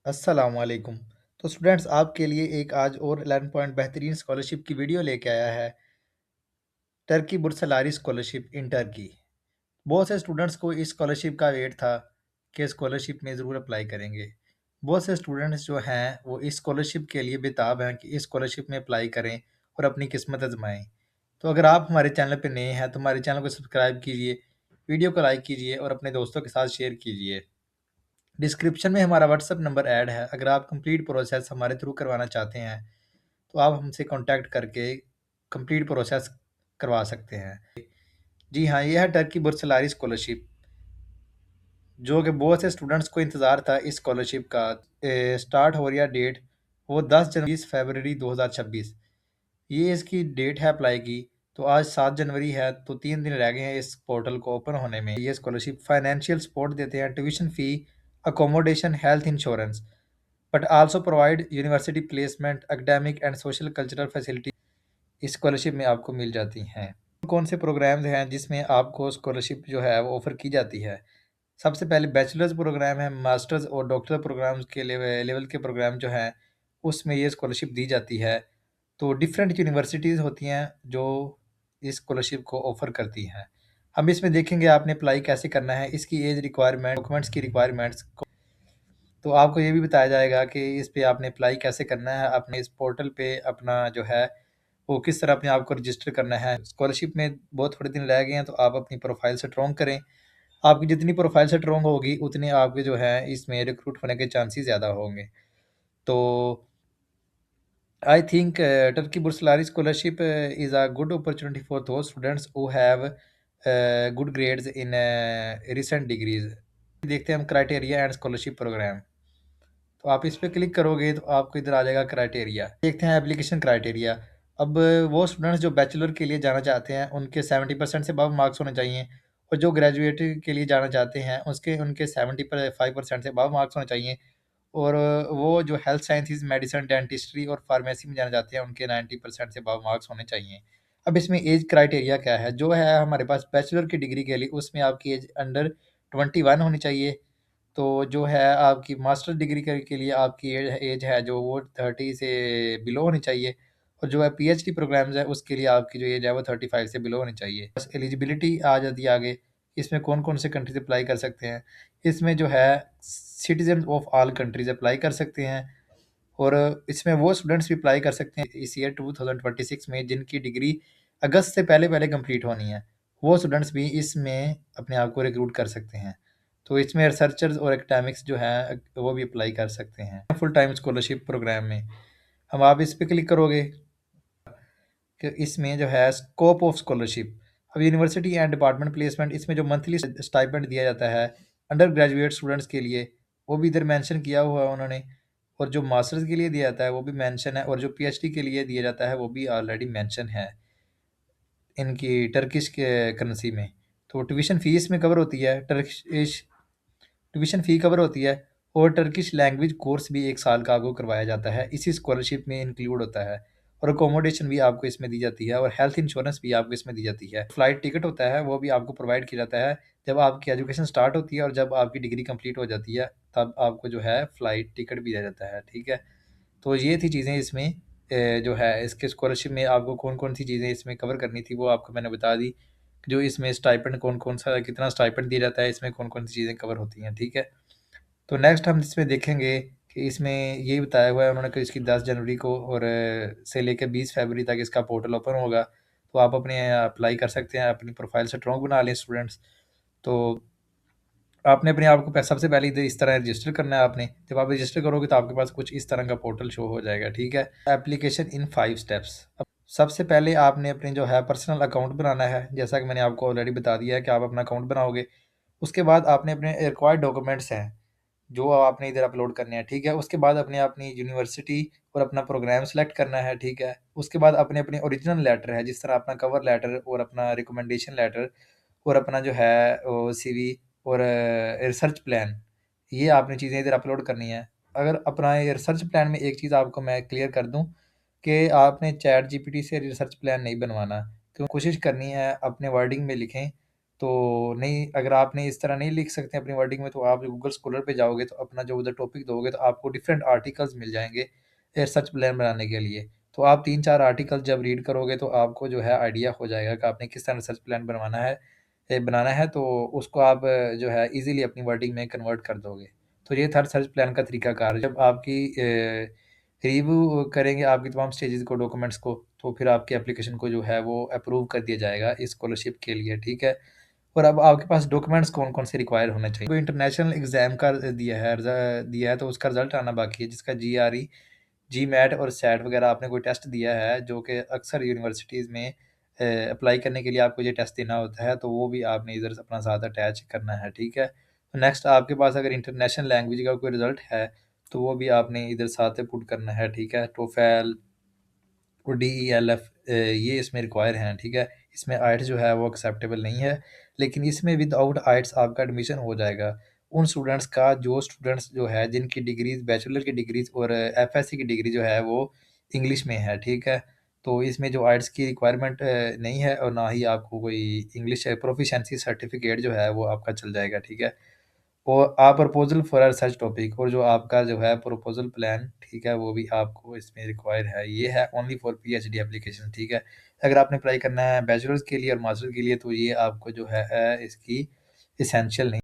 अस्सलाम वालेकुम। तो स्टूडेंट्स आपके लिए एक आज और लर्न पॉइंट बेहतरीन स्कॉलरशिप की वीडियो लेके आया है। Turkey Burslari scholarship in Turkey. बहुत से स्टूडेंट्स को इस स्कॉलरशिप का वेट था कि स्कॉलरशिप में ज़रूर अप्लाई करेंगे। बहुत से स्टूडेंट्स जो हैं वो इस स्कॉलरशिप के लिए बेताब हैं कि इस स्कॉलरशिप में अप्लाई करें और अपनी किस्मत आजमाएं। तो अगर आप हमारे चैनल पर नए हैं तो हमारे चैनल को सब्सक्राइब कीजिए, वीडियो को लाइक कीजिए और अपने दोस्तों के साथ शेयर कीजिए। डिस्क्रिप्शन में हमारा व्हाट्सअप नंबर ऐड है। अगर आप कंप्लीट प्रोसेस हमारे थ्रू करवाना चाहते हैं तो आप हमसे कांटेक्ट करके कंप्लीट प्रोसेस करवा सकते हैं। जी हाँ, ये है टर्की बुर्सलारी स्कॉलरशिप, जो कि बहुत से स्टूडेंट्स को इंतज़ार था इस स्कॉलरशिप का। स्टार्ट हो रही है डेट वो 10 जनवरी 20 फरवरी 2026। ये इसकी डेट है अप्लाई की। तो आज 7 जनवरी है, तो 3 दिन रह गए हैं इस पोर्टल को ओपन होने में। ये स्कॉलरशिप फाइनेंशियल सपोर्ट देते हैं, tuition fee, accommodation, health insurance, but also provide university placement, academic and social cultural facility इस स्कॉलरशिप में आपको मिल जाती हैं। कौन से प्रोग्राम्स हैं जिसमें आपको स्कॉलरशिप जो है वो ऑफ़र की जाती है? सबसे पहले बैचलर्स प्रोग्राम है, मास्टर्स और डॉक्टर प्रोग्राम्स के लेवल के प्रोग्राम जो हैं, उसमें ये स्कॉलरशिप दी जाती है। तो डिफरेंट यूनिवर्सिटीज़ होती हैं जो इस स्कॉलरशिप को ऑफ़र करती हैं। हम इसमें देखेंगे आपने अप्लाई कैसे करना है, इसकी एज रिक्वायरमेंट, डॉक्यूमेंट्स की रिक्वायरमेंट्स को। तो आपको ये भी बताया जाएगा कि इस पे आपने अप्लाई कैसे करना है, आपने इस पोर्टल पे अपना जो है वो किस तरह अपने आप को रजिस्टर करना है। स्कॉलरशिप में बहुत थोड़े दिन रह गए हैं, तो आप अपनी प्रोफाइल स्ट्रॉन्ग करें। आपकी जितनी प्रोफाइल स्ट्रॉन्ग होगी उतने आपके जो है इसमें रिक्रूट होने के चांसेस ज़्यादा होंगे। तो I think Turkey Burslari scholarship is a good opportunity for those students who have good grades in recent degrees. देखते हैं हम क्राइटेरिया एंड स्कॉलरशिप प्रोग्राम। तो आप इस पे क्लिक करोगे तो आपको इधर आ जाएगा क्राइटेरिया। देखते हैं एप्लीकेशन क्राइटेरिया। अब वो स्टूडेंट्स जो बैचलर के लिए जाना चाहते हैं उनके 70% से अबव मार्क्स होने चाहिए, और जो ग्रेजुएट के लिए जाना चाहते हैं उसके उनके 75% से अबव मार्क्स होने चाहिए, और वो जो हेल्थ साइंसेज, मेडिसिन, डेंटिस्ट्री और फार्मेसी में जाना चाहते हैं उनके 90% से अबव मार्क्स होने चाहिए। अब इसमें एज क्राइटेरिया क्या है? जो है हमारे पास बैचलर की डिग्री के लिए उसमें आपकी एज अंडर 21 होनी चाहिए। तो जो है आपकी मास्टर डिग्री के लिए आपकी एज है जो वो 30 से बिलो होनी चाहिए, और जो है पीएचडी प्रोग्राम्स है उसके लिए आपकी जो एज है वो 35 से बिलो होनी चाहिए। बस एलिजिबिलिटी आ जाती है आगे। इसमें कौन कौन से कंट्रीज अप्लाई कर सकते हैं? इसमें जो है citizen of all countries apply कर सकते हैं, और इसमें वो स्टूडेंट्स भी अप्लाई कर सकते हैं इस ईयर 2026 में जिनकी डिग्री अगस्त से पहले पहले कंप्लीट होनी है। वो स्टूडेंट्स भी इसमें अपने आप को रिक्रूट कर सकते हैं। तो इसमें रिसर्चर्स और एकेडमिक्स जो हैं वो भी अप्लाई कर सकते हैं फुल टाइम स्कॉलरशिप प्रोग्राम में। हम आप इस पे क्लिक करोगे कि इसमें जो है स्कोप ऑफ स्कॉलरशिप। अब यूनिवर्सिटी एंड डिपार्टमेंट प्लेसमेंट, इसमें जो मंथली स्टाइपेंड दिया जाता है अंडर ग्रेजुएट स्टूडेंट्स के लिए वो भी इधर मेंशन किया हुआ है उन्होंने, और जो मास्टर्स के लिए दिया जाता है वो भी मेंशन है, और जो पीएचडी के लिए दिया जाता है वो भी ऑलरेडी मेंशन है इनकी टर्किश के करेंसी में। तो ट्यूशन फीस में कवर होती है, टर्किश ट्यूशन फ़ी कवर होती है, और टर्किश लैंग्वेज कोर्स भी 1 साल का आपको करवाया जाता है, इसी स्कॉलरशिप में इंक्लूड होता है, और अकोमोडेशन भी आपको इसमें दी जाती है, और हेल्थ इंश्योरेंस भी आपको इसमें दी जाती है। फ्लाइट टिकट होता है वो भी आपको प्रोवाइड किया जाता है जब आपकी एजुकेशन स्टार्ट होती है, और जब आपकी डिग्री कंप्लीट हो जाती है तब आपको जो है फ्लाइट टिकट भी दिया जाता है, ठीक है? तो ये थी चीज़ें इसमें। जो है इसके स्कॉलरशिप में आपको कौन-कौन सी चीज़ें इसमें कवर करनी थी वो आपको मैंने बता दी। जो इसमें स्टाइपेंड कौन-कौन सा कितना स्टाइपेंड दिया जाता है, इसमें कौन-कौन सी चीज़ें कवर होती हैं, ठीक है? तो नेक्स्ट हम इसमें देखेंगे कि इसमें ये बताया हुआ है उन्होंने कि इसकी 10 जनवरी को और से लेकर 20 फरवरी तक इसका पोर्टल ओपन होगा। तो आप अपने अप्लाई कर सकते हैं, अपनी प्रोफाइल स्ट्रॉन्ग बना लें स्टूडेंट्स। तो आपने अपने आप को सबसे पहले इधर इस तरह रजिस्टर करना है आपने। जब आप रजिस्टर करोगे तो आपके पास कुछ इस तरह का पोर्टल शो हो जाएगा, ठीक है? Application in 5 steps. अब सबसे पहले आपने अपने जो है पर्सनल अकाउंट बनाना है, जैसा कि मैंने आपको ऑलरेडी बता दिया है कि आप अपना अकाउंट बनाओगे। उसके बाद आपने अपने रिक्वायर्ड डॉक्यूमेंट्स हैं जो आपने इधर अपलोड करने हैं, ठीक है? उसके बाद अपने अपनी यूनिवर्सिटी और अपना प्रोग्राम सेलेक्ट करना है, ठीक है? उसके बाद अपने अपने ओरिजिनल लेटर है, जिस तरह अपना कवर लेटर और अपना रिकमेंडेशन लेटर और अपना जो है वो सीवी और रिसर्च प्लान, ये आपने चीज़ें इधर अपलोड करनी है। अगर अपना ये रिसर्च प्लान में एक चीज़ आपको मैं क्लियर कर दूँ कि आपने चैट जीपीटी से रिसर्च प्लान नहीं बनवाना, क्यों कोशिश करनी है अपने वर्डिंग में लिखें तो नहीं, अगर आपने इस तरह नहीं लिख सकते अपनी वर्डिंग में, तो आप गूगल स्कॉलर पे जाओगे तो अपना जो उधर टॉपिक दोगे तो आपको डिफरेंट आर्टिकल्स मिल जाएँगे रिसर्च प्लान बनाने के लिए। तो आप 3-4 आर्टिकल जब रीड करोगे तो आपको जो है आइडिया हो जाएगा कि आपने किस तरह रिसर्च प्लान बनाना है, तो उसको आप जो है ईज़िली अपनी वर्डिंग में कन्वर्ट कर दोगे। तो ये था रिसर्च प्लान का तरीकाकार। जब आपकी रिव्यू करेंगे आपकी तमाम स्टेजेज़ को, डॉक्यूमेंट्स को, तो फिर आपकी एप्लीकेशन को जो है वो अप्रूव कर दिया जाएगा इस स्कॉलरशिप के लिए, ठीक है? और अब आपके पास डॉक्यूमेंट्स कौन-कौन से रिक्वायर होने चाहिए? कोई इंटरनेशनल एग्ज़ाम का दिया है तो उसका रिज़ल्ट आना बाकी है, जिसका जीआरई, जीमैट और सैट वगैरह आपने कोई टेस्ट दिया है, जो कि अक्सर यूनिवर्सिटीज़ में अप्लाई करने के लिए आपको ये टेस्ट देना होता है, तो वो भी आपने इधर से अपना साथ अटैच करना है, ठीक है? नेक्स्ट आपके पास अगर इंटरनेशनल लैंग्वेज का कोई रिज़ल्ट है, तो वो भी आपने इधर साथ पुट करना है, ठीक है? टोफेल और डीईएलएफ ये इसमें रिक्वायर हैं, ठीक है? इसमें आइल्ट्स जो है वो एक्सेप्टेबल नहीं है, लेकिन इसमें विदाउट आइल्ट्स आपका एडमिशन हो जाएगा। उन स्टूडेंट्स का जो स्टूडेंट्स जो है जिनकी डिग्रीज़ बैचलर की डिग्रीज़ और एफएससी की डिग्री जो है वो इंग्लिश में है, ठीक है? तो इसमें जो आइल्ट्स की रिक्वायरमेंट नहीं है और ना ही आपको कोई इंग्लिश प्रोफिशिएंसी सर्टिफिकेट जो है वो आपका चल जाएगा, ठीक है? और proposal for a research topic, और जो आपका जो है प्रपोज़ल प्लान, ठीक है, वो भी आपको इसमें रिक्वायर है। ये है ओनली फॉर पीएचडी एप्लीकेशन, ठीक है। अगर आपने अप्लाई करना है बैचलर्स के लिए और मास्टर्स के लिए, तो ये आपको जो है इसकी एसेंशियल नहीं